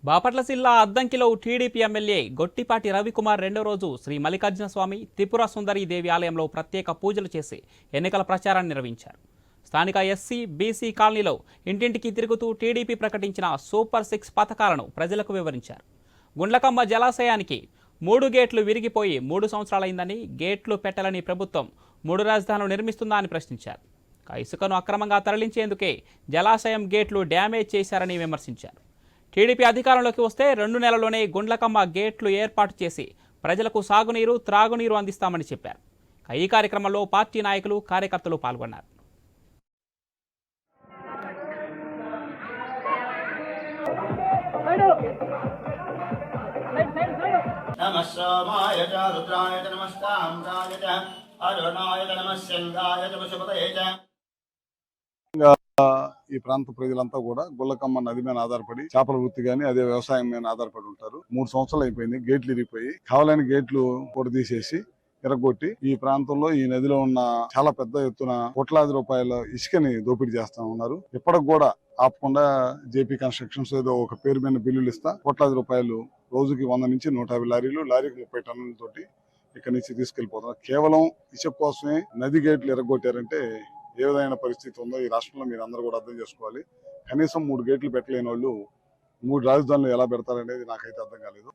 బాపట్ల జిల్లా అద్దంకిలో TDP MLA Gottipati Ravikumar రెండో రోజు శ్రీ మల్లికార్జున స్వామి త్రిపుర సుందరి దేవి ఆలయంలో ప్రత్యేక పూజలు చేసి ఎన్నికల ప్రచారాన్ని నిర్వహించారు. స్థానిక ఎస్సీ బీసీ కాలనీలో ఇంటింటికి తిరుగుతూ టీడీపీ ప్రకటించిన సూపర్ 6 పథకాలను ప్రజలకు వివరించారు. గుండ్లకమ్మ జలాశయానికి 3 గేట్లు విరిగిపోయి 3 సంవత్సరాలైందని, గేట్లు పెట్టాలని ప్రభుత్వం 3 రాజధానులు నిర్మిస్తుందా అని ప్రశ్నించారు. ఇసుకను అక్రమంగా తరలించేందుకే జలాశయం గేట్లు డ్యామేజ్ చేశారని విమర్శించారు. టీడీపీ అధికారంలోకి వస్తే 2 నెలల్లోనే గుండ్లకమ్మ గేట్లు ఏర్పాటు చేసి ప్రజలకు సాగునీరు, త్రాగునీరు అందిస్తామని చెప్పారు. ఈ కార్యక్రమంలో పార్టీ నాయకులు, కార్యకర్తలు పాల్గొన్నారు. నమః సోమాయ చ రుద్రాయ చ నమస్తాంగాయ చ అరుణాయ చ నమస్యంగాయ చ వసుపతయే చ. ఈ ప్రాంత ప్రజలంతా కూడా గుల్లకమ్మ నది మీద ఆధారపడి చేపల వృత్తి గాని అదే వ్యవసాయం మీద ఆధారపడి ఉంటారు. 3 సంవత్సరాలు అయిపోయింది. గేట్లు ఇరిగిపోయి కావాలని గేట్లు తీసేసి ఎరగొట్టి ఈ ప్రాంతంలో ఈ నదిలో ఉన్న చాలా పెద్ద ఎత్తున కోట్లాది రూపాయల ఇసుకని దోపిడీ చేస్తా ఉన్నారు. ఇప్పటికి కూడా ఆపకుండా జేపీ కన్స్ట్రక్షన్స్ ఏదో ఒక పేరు మీద బిల్లులు ఇస్తా కోట్లాది రూపాయలు రోజుకి 100 నుంచి 150 లారీలు, లారీకి 30 టన్నులతోటి ఇక్కడి నుంచి తీసుకెళ్లిపోతున్నారు. కేవలం ఇసుక కోసమే నది గేట్లు ఎరగొట్టారంటే ఏ విధమైన పరిస్థితి ఉందో ఈ రాష్ట్రంలో మీరు అందరూ కూడా అర్థం చేసుకోవాలి. కనీసం 3 గేట్లు పెట్టలేని వాళ్ళు 3 రాజధానులు ఎలా పెడతారనేది నాకైతే అర్థం కాలేదు.